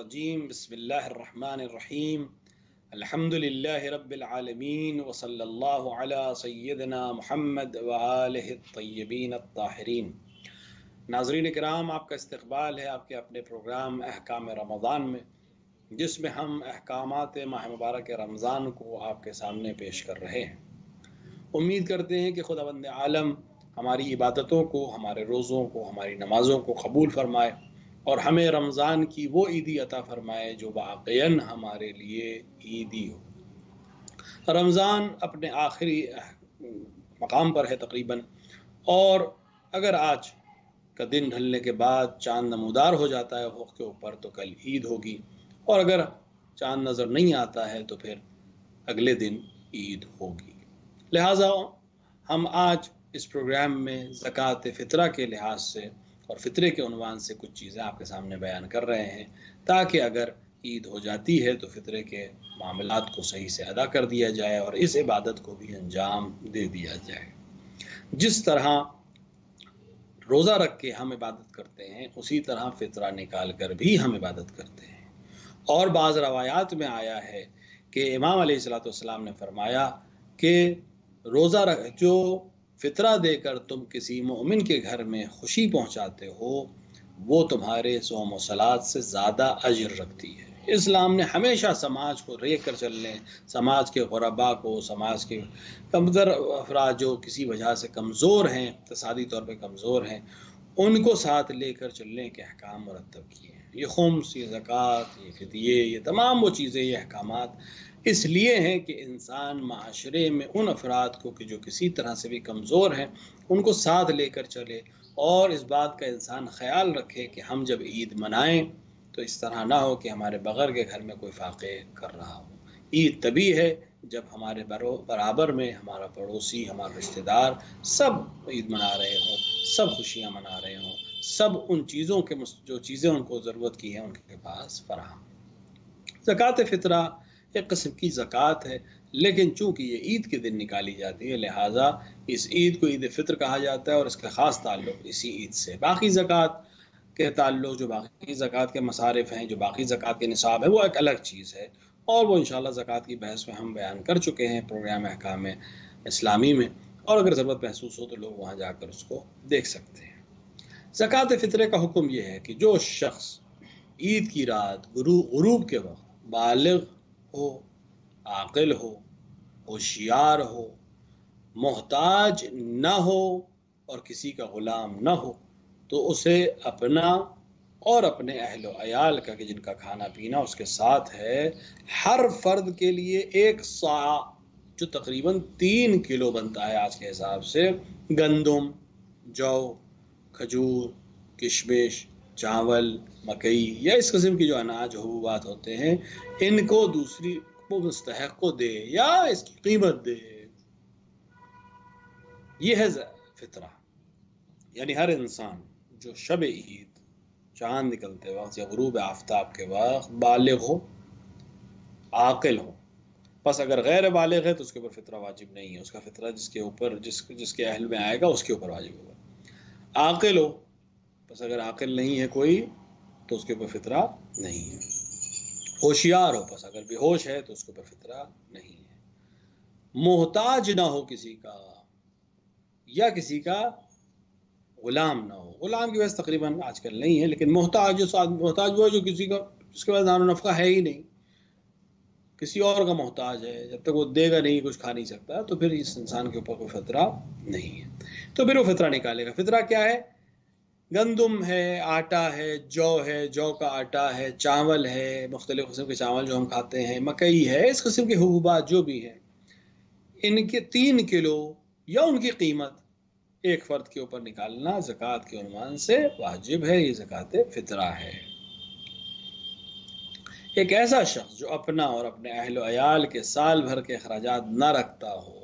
الرجیم بسم اللہ الرحمن الرحیم الحمد للہ رب العالمین وصلی اللہ علی سیدنا محمد وآلہ الطیبین الطاہرین۔ ناظرین کرام، آپ کا استقبال ہے آپ کے اپنے پروگرام احکام رمضان میں، جس میں ہم احکامات ماہ مبارک رمضان کو آپ کے سامنے پیش کر رہے ہیں۔ امید کرتے ہیں کہ خداوند عالم ہماری عبادتوں کو، ہمارے روزوں کو، ہماری نمازوں کو قبول فرمائے اور ہمیں رمضان کی وہ عیدی عطا فرمائے جو واقعاً ہمارے لیے عیدی ہو۔ رمضان اپنے آخری مقام پر ہے تقریباً، اور اگر آج کا دن ڈھلنے کے بعد چاند نمودار ہو جاتا ہے افق کے اوپر تو کل عید ہوگی، اور اگر چاند نظر نہیں آتا ہے تو پھر اگلے دن عید ہوگی۔ لہٰذا ہم آج اس پروگرام میں زکوٰۃ فطرہ کے لحاظ سے اور فطرے کے عنوان سے کچھ چیزیں آپ کے سامنے بیان کر رہے ہیں، تاکہ اگر عید ہو جاتی ہے تو فطرے کے معاملات کو صحیح سے ادا کر دیا جائے اور اس عبادت کو بھی انجام دے دیا جائے۔ جس طرح روزہ رکھ کے ہم عبادت کرتے ہیں، اسی طرح فطرہ نکال کر بھی ہم عبادت کرتے ہیں۔ اور بعض روایات میں آیا ہے کہ امام علیہ الصلوۃ والسلام نے فرمایا کہ روزہ جو فطرہ دے کر تم کسی مومن کے گھر میں خوشی پہنچاتے ہو، وہ تمہارے صوم و صلات سے زیادہ اجر رکھتی ہے۔ اسلام نے ہمیشہ سماج کو لے کر چلنے، سماج کے غربا کو، سماج کے کمتر افراد جو کسی وجہ سے کمزور ہیں، اقتصادی طور پہ کمزور ہیں، ان کو ساتھ لے کر چلنے کے احکام مرتب کیے ہیں۔ یہ خمس، یہ زکوٰۃ، یہ فدیے، یہ تمام وہ چیزیں، یہ احکامات اس لیے ہیں کہ انسان معاشرے میں ان افراد کو کہ جو کسی طرح سے بھی کمزور ہیں ان کو ساتھ لے کر چلے، اور اس بات کا انسان خیال رکھے کہ ہم جب عید منائیں تو اس طرح نہ ہو کہ ہمارے بغیر کے گھر میں کوئی فاقے کر رہا ہو۔ عید تبھی ہے جب ہمارے برابر میں ہمارا پڑوسی، ہمارا رشتہ دار سب عید منا رہے ہوں، سب خوشیاں منا رہے ہوں، سب ان چیزوں کے جو چیزیں ان کو ضرورت کی ہیں ان کے پاس فراہم۔ زکوٰۃ فطرہ ایک قسم کی زکوٰۃ ہے، لیکن چونکہ یہ عید کے دن نکالی جاتی ہے لہٰذا اس عید کو عید فطر کہا جاتا ہے، اور اس کا خاص تعلق اسی عید سے۔ باقی زکوٰۃ کے تعلق، جو باقی زکوٰۃ کے مصارف ہیں، جو باقی زکوٰۃ کے نصاب ہے، وہ ایک الگ چیز ہے، اور وہ انشاءاللہ زکوٰۃ کی بحث میں ہم بیان کر چکے ہیں پروگرام احکام اسلامی میں، اور اگر ضرورت محسوس ہو تو لوگ وہاں جا کر اس کو دیکھ سکتے ہیں۔ زکوٰۃ فطرے کا حکم یہ ہے کہ جو شخص عید کی رات غروب کے وقت بالغ ہو، عاقل ہو، ہوشیار ہو، محتاج نہ ہو اور کسی کا غلام نہ ہو، تو اسے اپنا اور اپنے اہل و عیال کا، کہ جن کا کھانا پینا اس کے ساتھ ہے، ہر فرد کے لیے 1 صاع جو تقریباً 3 کلو بنتا ہے آج کے حساب سے، گندم، جو، کھجور، کشمش، چاول، مکئی یا اس قسم کی جو اناج حبوبات ہوتے ہیں، ان کو دوسری مستحق کو دے یا اس کی قیمت دے۔ یہ ہے فطرہ، یعنی ہر انسان جو شب عید، چاند نکلتے وقت یا غروب آفتاب کے وقت بالغ ہو، عاقل ہو۔ بس اگر غیر بالغ ہے تو اس کے اوپر فطرہ واجب نہیں ہے، اس کا فطرہ جس کے اوپر جس کے اہل میں آئے گا اس کے اوپر واجب ہوگا۔ عاقل ہو، بس اگر عاقل نہیں ہے کوئی تو اس کے اوپر فطرہ نہیں ہے۔ ہوشیار ہو، بس اگر بے ہوش ہے تو اس کے اوپر فطرہ نہیں ہے۔ محتاج نہ ہو کسی کا، یا کسی کا غلام نہ ہو۔ غلام کی وجہ تقریباً آج کل نہیں ہے، لیکن محتاج وہ جو کسی کا جس کے پاس دار و نفقہ ہے ہی نہیں، کسی اور کا محتاج ہے، جب تک وہ دے گا نہیں، کچھ کھا نہیں سکتا، تو پھر اس انسان کے اوپر کوئی فطرہ نہیں ہے، تو پھر وہ فطرہ نکالے گا۔ فطرہ کیا ہے؟ گندم ہے، آٹا ہے، جو کا آٹا ہے، چاول ہے، مختلف قسم کے چاول جو ہم کھاتے ہیں، مکئی ہے، اس قسم کے حبوبات جو بھی ہیں، ان کے 3 کلو یا ان کی قیمت ایک فرد کے اوپر نکالنا زکوٰۃ کے عنوان سے واجب ہے۔ یہ زکوٰۃ فطرہ ہے۔ ایک ایسا شخص جو اپنا اور اپنے اہل و عیال کے سال بھر کے اخراجات نہ رکھتا ہو،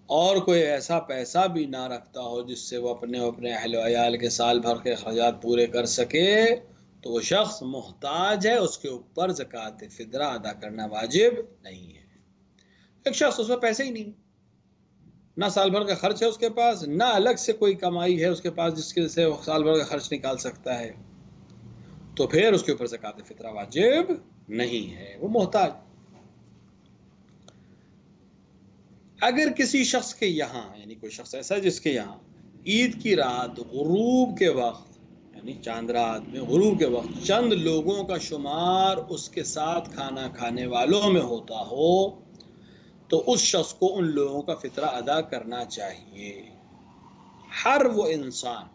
اور کوئی ایسا پیسہ بھی نہ رکھتا ہو جس سے وہ اپنے اہل و عیال کے سال بھر کے اخراجات پورے کر سکے، تو وہ شخص محتاج ہے، اس کے اوپر زکوٰۃ فطرہ ادا کرنا واجب نہیں ہے۔ ایک شخص اس میں پیسے ہی نہیں، نہ سال بھر کا خرچ ہے اس کے پاس، نہ الگ سے کوئی کمائی ہے اس کے پاس جس کے سے وہ سال بھر کا خرچ نکال سکتا ہے، تو پھر اس کے اوپر زکوٰۃ فطرہ واجب نہیں ہے، وہ محتاج۔ اگر کسی شخص کے یہاں، یعنی کوئی شخص ایسا جس کے یہاں عید کی رات غروب کے وقت، یعنی چاند رات میں غروب کے وقت چند لوگوں کا شمار اس کے ساتھ کھانا کھانے والوں میں ہوتا ہو، تو اس شخص کو ان لوگوں کا فطرہ ادا کرنا چاہیے۔ ہر وہ انسان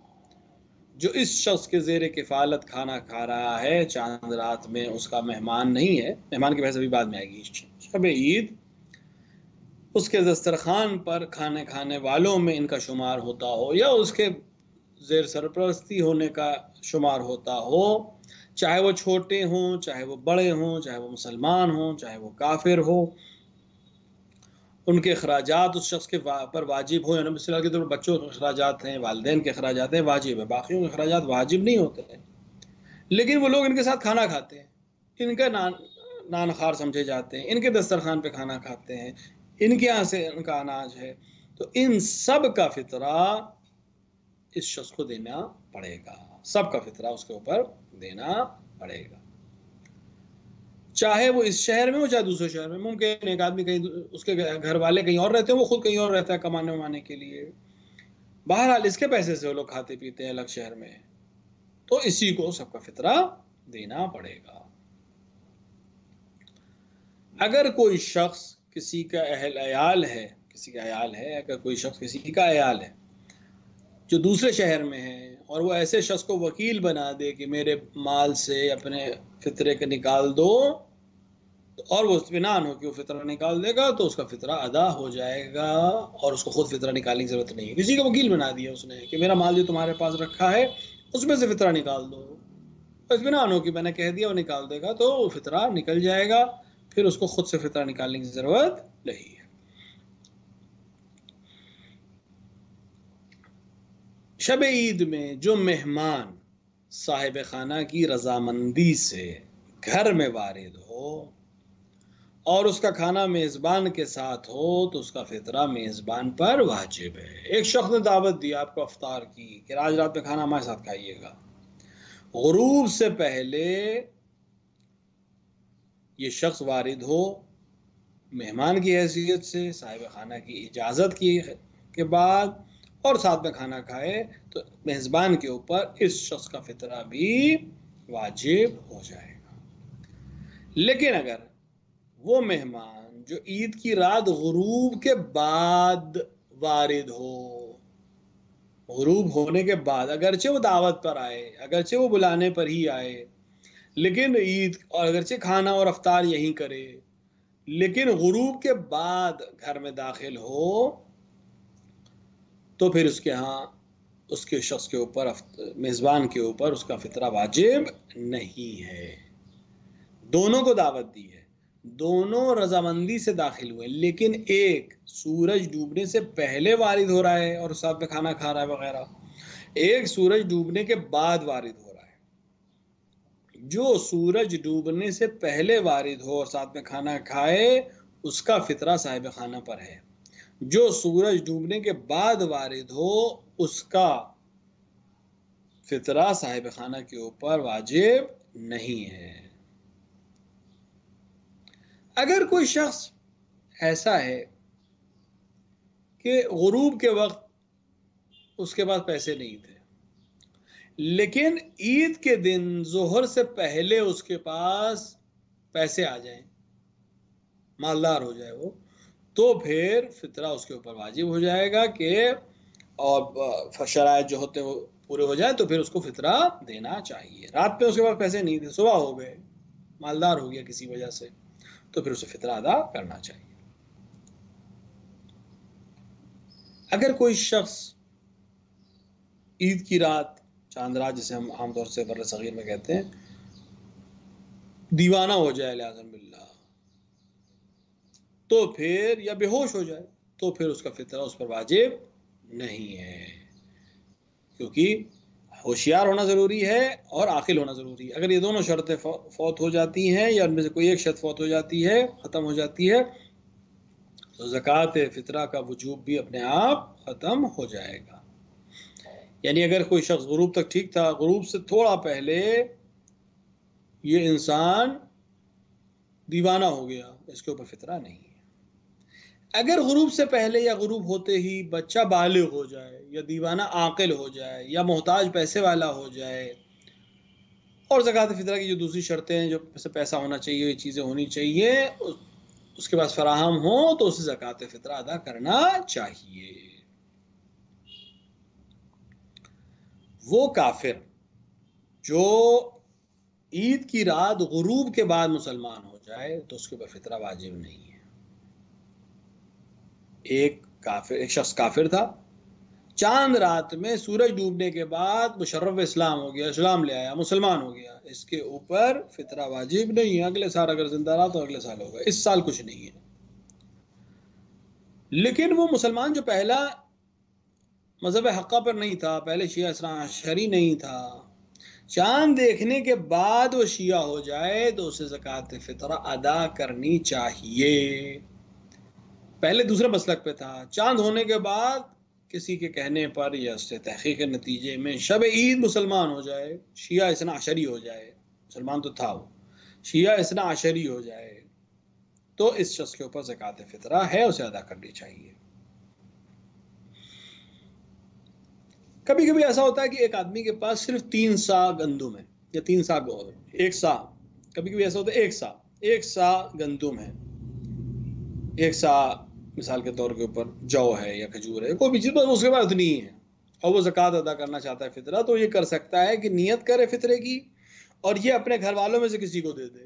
جو اس شخص کے زیر کفالت کھانا کھا رہا ہے چاند رات میں، اس کا مہمان نہیں ہے، مہمان کی بحث ابھی بعد میں آئے گی، شب عید اس کے دسترخوان پر کھانے کھانے والوں میں ان کا شمار ہوتا ہو، یا اس کے زیر سرپرستی ہونے کا شمار ہوتا ہو، چاہے وہ چھوٹے ہوں، چاہے وہ بڑے ہوں، چاہے وہ مسلمان ہوں، چاہے وہ کافر ہو، ان کے اخراجات اس شخص کے پر واجب ہو، یعنی مثال کے طور پر بچوں کے اخراجات ہیں، والدین کے اخراجات ہیں، واجب ہے، باقیوں کے اخراجات واجب نہیں ہوتے ہیں، لیکن وہ لوگ ان کے ساتھ کھانا کھاتے ہیں، ان کا نان خار سمجھے جاتے ہیں، ان کے دسترخوان پہ کھانا کھاتے ہیں، ان کے یہاں سے ان کا اناج ہے، تو ان سب کا فطرہ اس شخص کو دینا پڑے گا، سب کا فطرہ اس کے اوپر دینا پڑے گا، چاہے وہ اس شہر میں ہو چاہے دوسرے شہر میں۔ ممکن ایک آدمی کہیں، اس کے گھر والے کہیں اور رہتے ہیں، وہ خود کہیں اور رہتا ہے کمانے ومانے کے لیے، بہرحال اس کے پیسے سے وہ لوگ کھاتے پیتے ہیں الگ شہر میں، تو اسی کو سب کا فطرہ دینا پڑے گا۔ اگر کوئی شخص کسی کا عیال ہے، اگر کوئی شخص کسی کا عیال ہے جو دوسرے شہر میں ہے، اور وہ ایسے شخص کو وکیل بنا دے کہ میرے مال سے اپنے فطرے کے نکال دو، اور وہ اطمینان ہو کہ وہ فطرہ نکال دے گا، تو اس کا فطرہ ادا ہو جائے گا، اور اس کو خود فطرہ نکالنے کی ضرورت نہیں ہے۔ کسی کا وکیل بنا دیا اس نے کہ میرا مال جو تمہارے پاس رکھا ہے اس میں سے فطرہ نکال دو، اطمینان ہو کہ میں نے کہہ دیا وہ نکال دے گا، تو وہ فطرہ نکل جائے گا، پھر اس کو خود سے فطرہ نکالنے کی ضرورت نہیں ہے۔ شب عید میں جو مہمان صاحب خانہ کی رضامندی سے گھر میں وارد ہو اور اس کا کھانا میزبان کے ساتھ ہو، تو اس کا فطرہ میزبان پر واجب ہے۔ ایک شخص نے دعوت دی آپ کو افطار کی کہ آج رات میں کھانا ہمارے ساتھ کھائیے گا، غروب سے پہلے یہ شخص وارد ہو مہمان کی حیثیت سے، صاحب خانہ کی اجازت کے بعد، اور ساتھ میں کھانا کھائے، تو میزبان کے اوپر اس شخص کا فطرہ بھی واجب ہو جائے گا۔ لیکن اگر وہ مہمان جو عید کی رات غروب کے بعد وارد ہو، غروب ہونے کے بعد، اگرچہ وہ دعوت پر آئے، اگرچہ وہ بلانے پر ہی آئے، لیکن عید، اور اگرچہ کھانا اور افطار یہیں کرے، لیکن غروب کے بعد گھر میں داخل ہو، تو پھر اس کے ہاں اس کے شخص کے اوپر، میزبان کے اوپر اس کا فطرہ واجب نہیں ہے۔ دونوں کو دعوت دی ہے، دونوں رضامندی سے داخل ہوئے، لیکن ایک سورج ڈوبنے سے پہلے وارد ہو رہا ہے اور ساتھ میں کھانا کھا رہا ہے وغیرہ، ایک سورج ڈوبنے کے بعد وارد ہو رہا ہے۔ جو سورج ڈوبنے سے پہلے وارد ہو اور ساتھ میں کھانا کھائے، اس کا فطرہ صاحب خانہ پر ہے۔ جو سورج ڈوبنے کے بعد وارد ہو، اس کا فطرہ صاحب خانہ کے اوپر واجب نہیں ہے۔ اگر کوئی شخص ایسا ہے کہ غروب کے وقت اس کے پاس پیسے نہیں تھے، لیکن عید کے دن ظہر سے پہلے اس کے پاس پیسے آ جائیں، مالدار ہو جائے وہ، تو پھر فطرہ اس کے اوپر واجب ہو جائے گا کہ، اور شرائط جو ہوتے ہیں وہ پورے ہو جائے، تو پھر اس کو فطرہ دینا چاہیے۔ رات میں اس کے پاس پیسے نہیں تھے، صبح ہو گئے، مالدار ہو گیا کسی وجہ سے، تو پھر اسے فطرہ ادا کرنا چاہیے۔ اگر کوئی شخص عید کی رات، چاند رات جسے ہم عام طور سے بر صغیر میں کہتے ہیں، دیوانہ ہو جائے لعاذ باللہ، تو پھر، یا بے ہوش ہو جائے، تو پھر اس کا فطرہ اس پر واجب نہیں ہے، کیونکہ ہوشیار ہونا ضروری ہے اور عاقل ہونا ضروری ہے۔ اگر یہ دونوں شرطیں فوت ہو جاتی ہیں، یا ان میں سے کوئی ایک شرط فوت ہو جاتی ہے، ختم ہو جاتی ہے، تو زکوٰۃ فطرہ کا وجوب بھی اپنے آپ ختم ہو جائے گا۔ یعنی اگر کوئی شخص غروب تک ٹھیک تھا، غروب سے تھوڑا پہلے یہ انسان دیوانہ ہو گیا، اس کے اوپر فطرہ نہیں ہے۔ اگر غروب سے پہلے یا غروب ہوتے ہی بچہ بالغ ہو جائے یا دیوانہ عاقل ہو جائے یا محتاج پیسے والا ہو جائے، اور زکوٰۃ فطرہ کی جو دوسری شرطیں ہیں، جو پیسہ ہونا چاہیے، یہ چیزیں ہونی چاہیے، اس کے پاس فراہم ہو، تو اسے زکوٰۃ فطرہ ادا کرنا چاہیے۔ وہ کافر جو عید کی رات غروب کے بعد مسلمان ہو جائے تو اس کے اوپر فطرہ واجب نہیں ہے۔ ایک شخص کافر تھا، چاند رات میں سورج ڈوبنے کے بعد مشرف اسلام ہو گیا، اسلام لے آیا، مسلمان ہو گیا، اس کے اوپر فطرہ واجب نہیں ہے۔ اگلے سال اگر زندہ رہا تو اگلے سال ہوگا، اس سال کچھ نہیں ہے۔ لیکن وہ مسلمان جو پہلا مذہب حقہ پر نہیں تھا، پہلے شیعہ اثنا عشری نہیں تھا، چاند دیکھنے کے بعد وہ شیعہ ہو جائے تو اسے زکوٰۃ فطرہ ادا کرنی چاہیے۔ پہلے دوسرے مسلک پہ تھا، چاند ہونے کے بعد کسی کے کہنے پر یا اس سے تحقیق کے نتیجے میں شب عید مسلمان ہو جائے، شیعہ اثنا عشری ہو جائے، مسلمان تو تھا وہ، شیعہ اثنا عشری ہو جائے، تو اس شخص کے اوپر زکوٰۃ فطرہ ہے، اسے ادا کرنی چاہیے۔ کبھی کبھی ایسا ہوتا ہے کہ ایک آدمی کے پاس صرف 3 سا گندم ہے یا 3 سا ایک سا، کبھی کبھی ایسا ہوتا ہے ایک سا گندم ہے، ایک سا مثال کے طور کے اوپر جو ہے یا کھجور ہے، کوئی بھی چیز، اس کے بعد اتنی ہی ہے، اور وہ زکوٰۃ ادا کرنا چاہتا ہے فطرہ، تو یہ کر سکتا ہے کہ نیت کرے فطرے کی، اور یہ اپنے گھر والوں میں سے کسی کو دے دے۔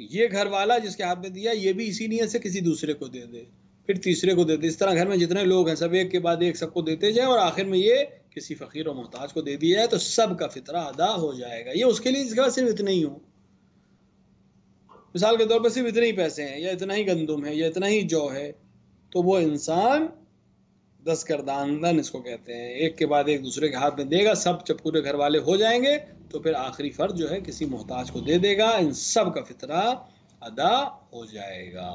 یہ گھر والا جس کے ہاتھ میں دیا، یہ بھی اسی نیت سے کسی دوسرے کو دے دے، پھر تیسرے کو دیتے، اس طرح گھر میں جتنے لوگ ہیں سب ایک کے بعد ایک سب کو دیتے جائیں، اور آخر میں یہ کسی فقیر و محتاج کو دے دیا جائے تو سب کا فطرہ ادا ہو جائے گا۔ یہ اس کے لیے جس کے بعد صرف اتنے ہی ہو، مثال کے طور پر صرف اتنے ہی پیسے ہیں یا اتنا ہی گندم ہے یا اتنا ہی جو ہے، تو وہ انسان دستگرداندن اس کو کہتے ہیں، ایک کے بعد ایک دوسرے کے ہاتھ میں دے گا، سب جب پورے گھر والے ہو جائیں گے تو پھر آخری فرد جو ہے کسی محتاج کو دے دے گا، ان سب کا فطرہ ادا ہو جائے گا۔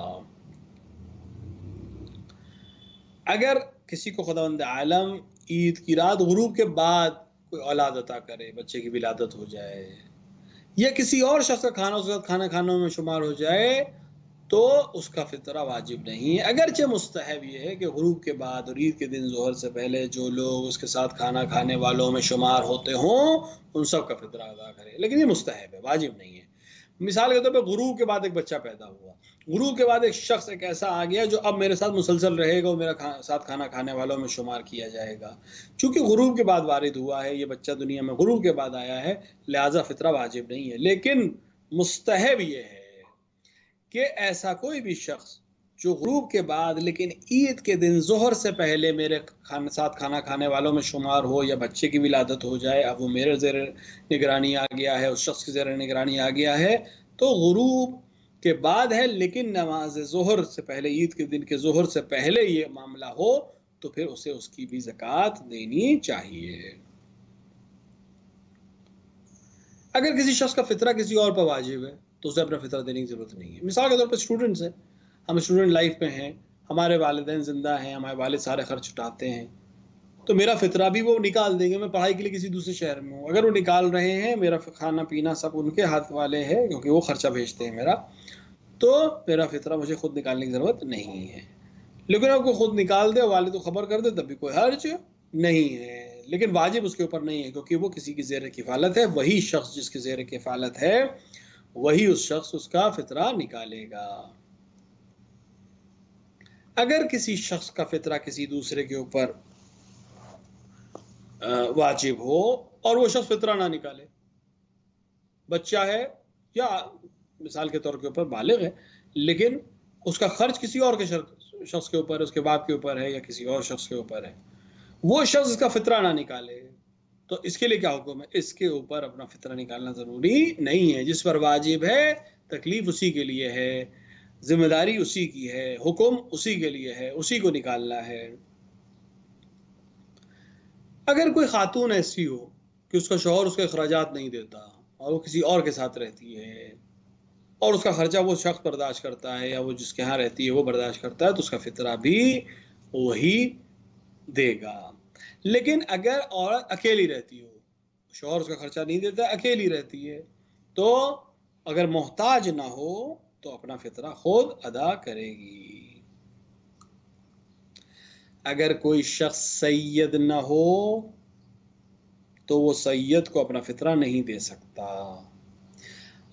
اگر کسی کو خداوند عالم عید کی رات غروب کے بعد کوئی اولاد عطا کرے، بچے کی ولادت ہو جائے، یا کسی اور شخص کا کھانا اس کے ساتھ کھانا کھانے میں شمار ہو جائے، تو اس کا فطرہ واجب نہیں ہے، اگرچہ مستحب یہ ہے کہ غروب کے بعد اور عید کے دن ظہر سے پہلے جو لوگ اس کے ساتھ کھانا کھانے والوں میں شمار ہوتے ہوں ان سب کا فطرہ ادا کرے، لیکن یہ مستحب ہے، واجب نہیں ہے۔ مثال کے طور پہ غروب کے بعد ایک بچہ پیدا ہوا، غروب کے بعد ایک شخص ایک ایسا آ گیا جو اب میرے ساتھ مسلسل رہے گا اور میرا ساتھ کھانا کھانے والوں میں شمار کیا جائے گا، چونکہ غروب کے بعد وارد ہوا ہے، یہ بچہ دنیا میں غروب کے بعد آیا ہے، لہٰذا فطرہ واجب نہیں ہے، لیکن مستحب یہ ہے کہ ایسا کوئی بھی شخص جو غروب کے بعد لیکن عید کے دن ظہر سے پہلے میرے ساتھ کھانا کھانے والوں میں شمار ہو، یا بچے کی ولادت ہو جائے، اب وہ میرے زیر نگرانی آ گیا ہے، اس شخص کی زیر نگرانی آ گیا ہے، تو غروب کے بعد ہے لیکن نماز ظہر سے پہلے، عید کے دن کے ظہر سے پہلے یہ معاملہ ہو، تو پھر اسے اس کی بھی زکوٰۃ دینی چاہیے۔ اگر کسی شخص کا فطرہ کسی اور پر واجب ہے تو اسے اپنا فطرہ دینے کی ضرورت نہیں ہے۔ مثال کے طور پر اسٹوڈنٹس ہیں، ہم اسٹوڈنٹ لائف میں ہیں، ہمارے والدین زندہ ہیں، ہمارے والد سارے خرچ اٹھاتے ہیں، تو میرا فطرہ بھی وہ نکال دیں گے، میں پڑھائی کے لیے کسی دوسرے شہر میں ہوں، اگر وہ نکال رہے ہیں، میرا کھانا پینا سب ان کے ہاتھ والے ہیں کیونکہ وہ خرچہ بھیجتے ہیں میرا، تو میرا فطرہ مجھے خود نکالنے کی ضرورت نہیں ہے۔ لیکن اگر کوئی خود نکال دے، والد کو خبر کر دے، تب بھی کوئی حرج نہیں ہے، لیکن واجب اس کے اوپر نہیں ہے کیونکہ وہ کسی کی زیر کفالت ہے، وہی شخص جس کی زیر کفالت ہے وہی اس شخص اس کا فطرہ نکالے گا۔ اگر کسی شخص کا فطرہ کسی دوسرے کے اوپر واجب ہو اور وہ شخص فطرہ نہ نکالے، بچہ ہے یا مثال کے طور کے اوپر بالغ ہے، لیکن اس کا خرچ کسی اور کے شخص کے اوپر ہے، اس کے باپ کے اوپر ہے یا کسی اور شخص کے اوپر ہے، وہ شخص اس کا فطرہ نہ نکالے، تو اس کے لیے کیا حکم ہے؟ اس کے اوپر اپنا فطرہ نکالنا ضروری نہیں ہے، جس پر واجب ہے تکلیف اسی کے لیے ہے، ذمہ داری اسی کی ہے، حکم اسی کے لیے ہے، اسی کو نکالنا ہے۔ اگر کوئی خاتون ایسی ہو کہ اس کا شوہر اس کے اخراجات نہیں دیتا اور وہ کسی اور کے ساتھ رہتی ہے اور اس کا خرچہ وہ شخص برداشت کرتا ہے یا وہ جس کے ہاں رہتی ہے وہ برداشت کرتا ہے، تو اس کا فطرہ بھی وہی دے گا۔ لیکن اگر عورت اکیلی رہتی ہو، شوہر اس کا خرچہ نہیں دیتا، اکیلی رہتی ہے، تو اگر محتاج نہ ہو تو اپنا فطرہ خود ادا کرے گی۔ اگر کوئی شخص سید نہ ہو تو وہ سید کو اپنا فطرہ نہیں دے سکتا،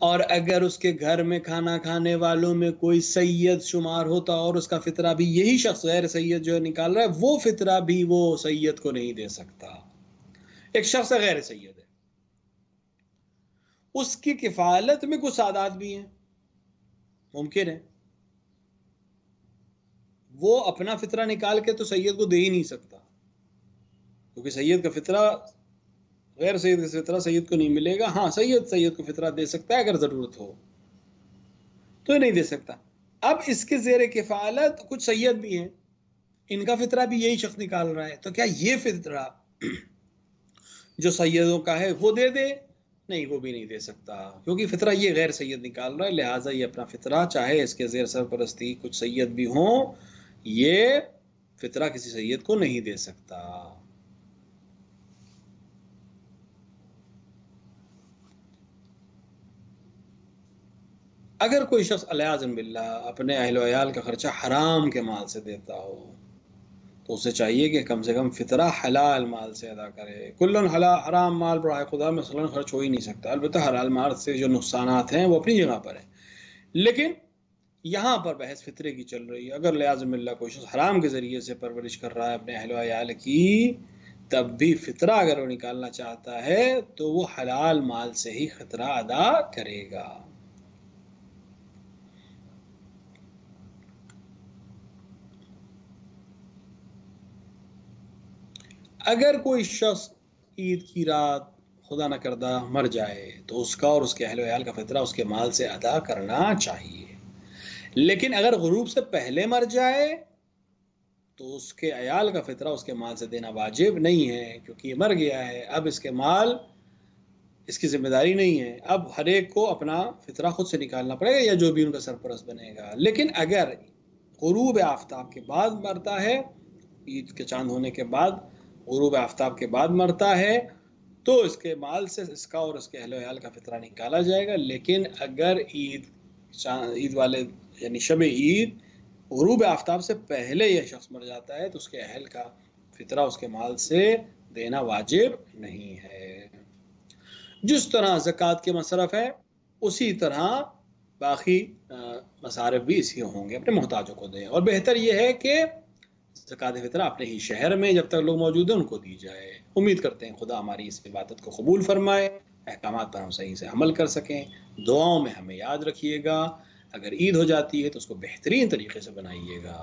اور اگر اس کے گھر میں کھانا کھانے والوں میں کوئی سید شمار ہوتا اور اس کا فطرہ بھی یہی شخص غیر سید جو نکال رہا ہے، وہ فطرہ بھی وہ سید کو نہیں دے سکتا۔ ایک شخص غیر سید ہے، اس کی کفالت میں کچھ سادات بھی ہیں، ممکن ہے وہ اپنا فطرہ نکال کے تو سید کو دے ہی نہیں سکتا، کیونکہ سید کا فطرہ غیر سید کا فطرہ سید کو نہیں ملے گا۔ ہاں سید کو فطرہ دے سکتا ہے اگر ضرورت ہو، تو نہیں دے سکتا۔ اب اس کے زیر کفالت کچھ سید بھی ہیں، ان کا فطرہ بھی یہی شخص نکال رہا ہے، تو کیا یہ فطرہ جو سیدوں کا ہے وہ دے دے؟ نہیں، وہ بھی نہیں دے سکتا، کیونکہ فطرہ یہ غیر سید نکال رہا ہے، لہٰذا یہ اپنا فطرہ چاہے اس کے زیر سرپرستی کچھ سید بھی ہوں، یہ فطرہ کسی سید کو نہیں دے سکتا۔ اگر کوئی شخص علیاذ باللہ اپنے اہل و عیال کا خرچہ حرام کے مال سے دیتا ہو تو اسے چاہیے کہ کم سے کم فطرہ حلال مال سے ادا کرے۔ کلن حرام مال براہ خدا مثلا خرچ ہو ہی نہیں سکتا، البتہ حلال مال سے جو نقصانات ہیں وہ اپنی جگہ پر ہیں، لیکن یہاں پر بحث فطرے کی چل رہی ہے۔ اگر لحاظ باللہ کوئی شخص حرام کے ذریعے سے پرورش کر رہا ہے اپنے اہل و عیال کی، تب بھی فطرہ اگر وہ نکالنا چاہتا ہے تو وہ حلال مال سے ہی فطرہ ادا کرے گا۔ اگر کوئی شخص عید کی رات خدا نہ کردہ مر جائے تو اس کا اور اس کے اہل و عیال کا فطرہ اس کے مال سے ادا کرنا چاہیے، لیکن اگر غروب سے پہلے مر جائے تو اس کے عیال کا فطرہ اس کے مال سے دینا واجب نہیں ہے، کیونکہ یہ مر گیا ہے، اب اس کے مال اس کی ذمہ داری نہیں ہے، اب ہر ایک کو اپنا فطرہ خود سے نکالنا پڑے گا یا جو بھی ان کا سرپرست بنے گا۔ لیکن اگر غروب آفتاب کے بعد مرتا ہے، عید کے چاند ہونے کے بعد غروب آفتاب کے بعد مرتا ہے، تو اس کے مال سے اس کا اور اس کے اہل و عیال کا فطرہ نکالا جائے گا۔ لیکن اگر عید والے یعنی شب عید غروب آفتاب سے پہلے یہ شخص مر جاتا ہے تو اس کے اہل کا فطرہ اس کے مال سے دینا واجب نہیں ہے۔ جس طرح زکوٰۃ کے مصرف ہے اسی طرح باقی مصارف بھی اسی ہوں گے، اپنے محتاجوں کو دیں، اور بہتر یہ ہے کہ زکوٰۃ فطرہ اپنے ہی شہر میں جب تک لوگ موجود ہیں ان کو دی جائے۔ امید کرتے ہیں خدا ہماری اس عبادت کو قبول فرمائے، احکامات پر ہم صحیح سے عمل کر سکیں۔ دعاؤں میں ہمیں یاد رکھیے گا، اگر عید ہو جاتی ہے تو اس کو بہترین طریقے سے بنائیے گا۔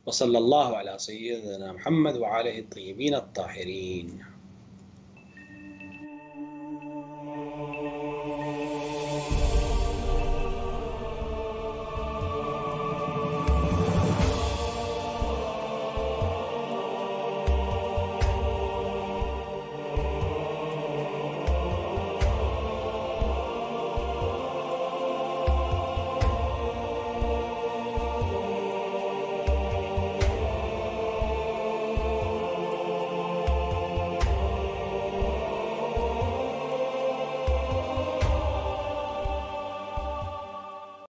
وصلی اللہ علی سیدنا محمد وعلیہ الطیبین الطاہرین۔